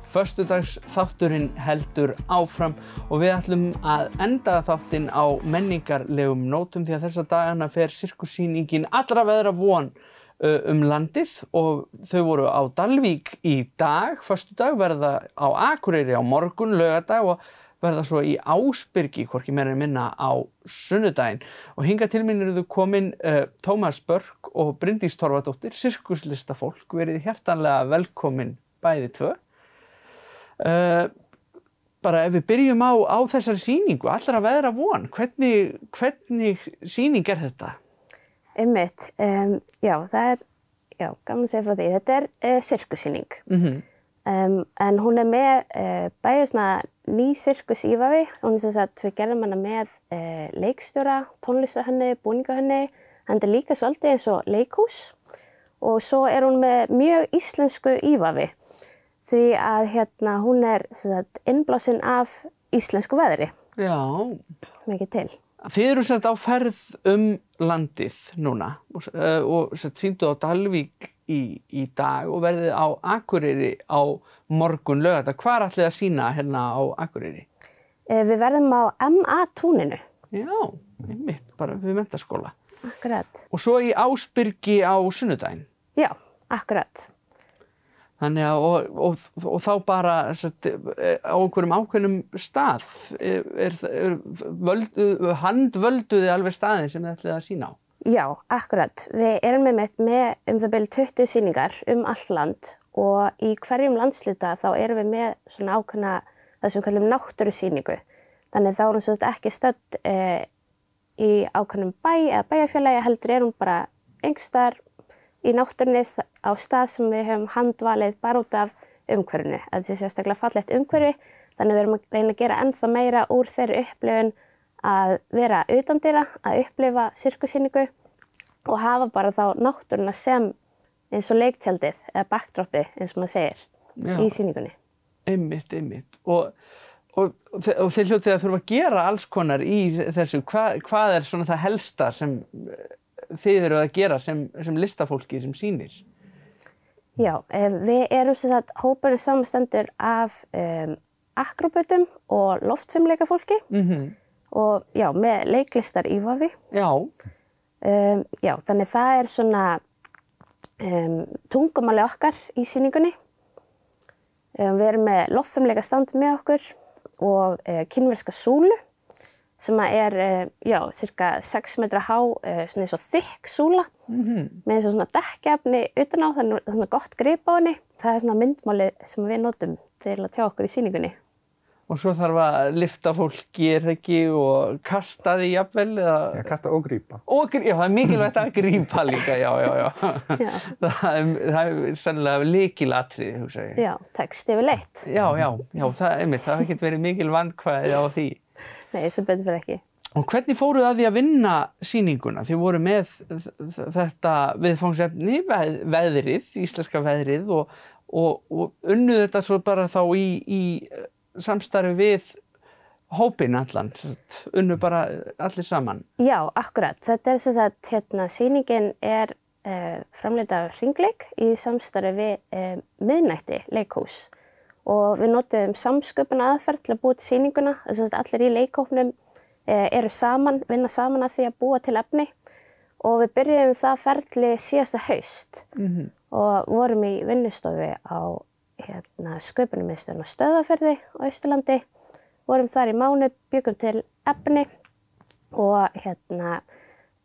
Föstudagsþátturinn heldur áfram og við ætlum að enda þáttinn á menningarlegum nótum því að þessa dagana fer sirkussýningin Allra veðra von landið og þau voru á Dalvík í dag, föstudag, verða á Akureyri á morgun, laugardag og verða svo í Ásbyrgi, hvorki meira en minna á sunnudaginn. Og hingað til mín eru þau komin Tómas Börk og Bryndís Torfadóttir, sirkuslistafólk, verið hjartanlega velkomin bæði tvö. Bara ef við byrjum á þessari sýningu, Allra veðra von, hvernig sýning þetta? Einmitt, já, það gaman að segja frá því. Þetta sirkussýning. En hún með bæði svona ný sirkusívafi. Hún sem sagt, við gerðum hana með leikstjóra, tónlistarhönnu, búningahönnu. Hann líka svolítið eins og leikhús. Og svo hún með mjög íslensku ívafi. Því að hún sem sagt, innblásin af íslensku veðri. Já. Mikið til. Þið eru sett á ferð landið núna og sýndu á Dalvík í dag og verðið á Akureyri á morgun laugardag. Hvar ætlið að sýna hérna á Akureyri? Við verðum á MA-túninu. Já, einmitt, bara við menntaskóla. Akkurat. Og svo í Ásbyrgi á sunnudaginn? Já, akkurat. Þannig að, og þá bara á einhverjum ákveðnum stað, handvölduði alveg staðinn sem þið ætlið að sýna á? Já, akkurat. Við erum með það bil 20 sýningar allt land og í hverjum landsluta þá erum við með svona ákveðna það sem við kallum náttúrusýningu. Þannig þá hún svolítið ekki stödd í ákveðnum bæ eða bæjarfélagi, heldur hún bara einhversstaðar í náttúrunni á stað sem við höfum handvalið bara út af umhverfinu. Það sé sérstaklega fallegt umhverfi, þannig við erum að reyna að gera ennþá meira úr þeirri upplifun að vera utandyra, að upplifa sirkussýningu og hafa bara þá náttúruna sem eins og leiktjaldið eða backdropi eins og maður segir í sýningunni. Einmitt. Og þið hljótið að þurfa að gera alls konar í þessu. Hvað svona það helsta sem þið eru að gera sem listafólki sem sýnir? Já, við erum sem sagt hópurinn samanstendur af akrobatum og loftfimleikafólki og já, með leiklistar ívafi. Já. Já, þannig það svona tungumáli okkar í sýningunni. Við erum með loftfimleikastand með okkur og kínverska súlu sem cirka 6 metra há, svona eins og þykk súla með eins og svona dekkjefni utan á, þannig að gott grip á henni. Það svona myndmálið sem við notum til að tjá okkur í sýningunni. Og svo þarf að lyfta fólki, það ekki, og kasta því jafnvel, eða... Já, kasta og grípa. Já, það mikilvægt að grípa líka, já. Það sennilega lykilatriði, hugsa ég. Já, texti yfirleitt. Já, það getur verið mikil vandkvæði á því. Nei, sem betur fyrir ekki. Og hvernig fóruð að því að vinna sýninguna? Þið voru með þetta viðfangsefni, veðrið, íslenska veðrið og unnuð þetta svo bara þá í samstarfi við hópinn allan, unnu bara allir saman. Já, akkurat. Þetta sem sagt, sýningin framleidd af Hringleik í samstarfi við Miðnætti leikhús. Og við notum samsköpun aðferð til að búa til sýninguna. Þess að allir í leikhópnum eru saman, vinna saman að því að búa til efni. Og við byrjuðum það ferli síðasta haust. Og vorum í vinnustofu á sköpunarmiðstöðin á Stöðvarfirði á Austurlandi. Vorum þar í mánuð, bjuggum til efni og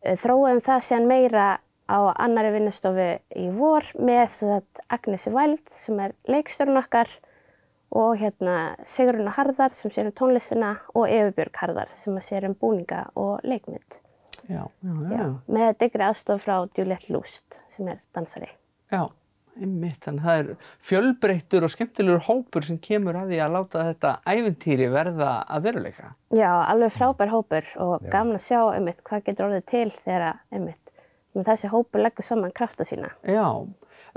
þróuðum það síðan meira á annarri vinnustofu í vor með Agnesi Væld sem leikstjórinn okkar og Sigrún Harðar sem sér tónlistina og Björg Harðar sem sér búninga og leikmynd. Já. Með dyggri aðstoð frá Juliette Lust sem dansari. Já, einmitt. Þannig það fjölbreyttur og skemmtilegur hópur sem kemur að því að láta þetta ævintýri verða að veruleika. Já, alveg frábær hópur og gaman að sjá hvað getur orðið til þegar þessi hópur leggur saman krafta sína. Já.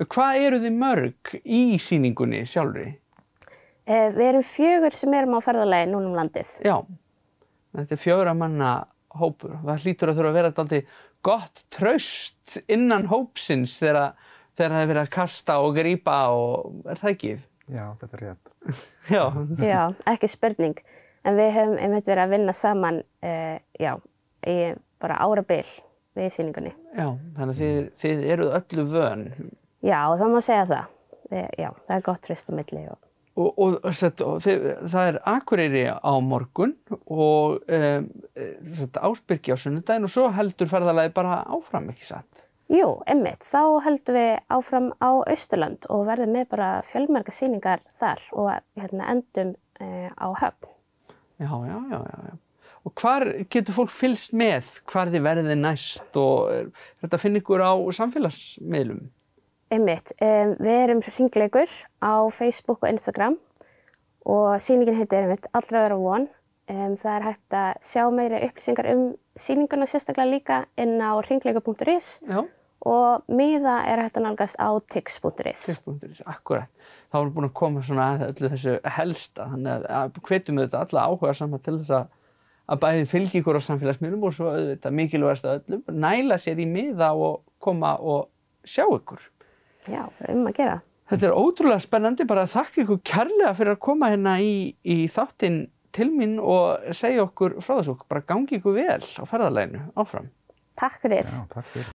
Hvað eru þið mörg í sýningunni sjálfri? Við erum 4 sem erum á ferðalagi núna landið. Já, þetta 4 manna hópur. Það hlýtur að þurfa að vera dálítið gott traust innan hópsins þegar það verið að kasta og grípa og það ekki? Já, þetta rétt. Já. Já, ekki spurning. En við höfum einmitt verið að vinna saman, í bara árabil við sýningunni. Já, þannig að þið eruð öllu vön. Já, það má segja það. Já, það er gott traust á milli. Það er Akureyri á morgun og Ásbyrgi á sunnudaginn og svo heldur ferðalagið bara áfram, ekki satt? Jú, einmitt. Þá heldum við áfram á Austurland og verðum með bara fjölmarga sýningar þar og endum á Höfn. Já. Og hvar getur fólk fylgst með hvar þið verðið næst og er þetta að finna ykkur á samfélagsmiðlum? Einmitt. Við erum hringleikur á Facebook og Instagram og sýningin heitir einmitt Allra vera von. Það er hægt að sjá meiri upplýsingar sýninguna sérstaklega líka inn á hringleikur.is og miða er hægt að nálgast á tix.is. Tix.is, akkurat. Þá erum búin að koma svona að öllu þessu helsta, þannig að hvetjum við þetta alla áhuga saman til þess að bæði fylgja ykkur á samfélagsmiðlum og svo auðvitað mikilvægast af öllum, næla sér í miða og koma og sjá ykkur. Já, að gera. Þetta er ótrúlega spennandi, bara þakka ykkur kærlega fyrir að koma hérna í þáttinn til mín og segja okkur frá þessu, bara gangi ykkur vel á ferðalaginu áfram. Takk fyrir. Já, takk fyrir.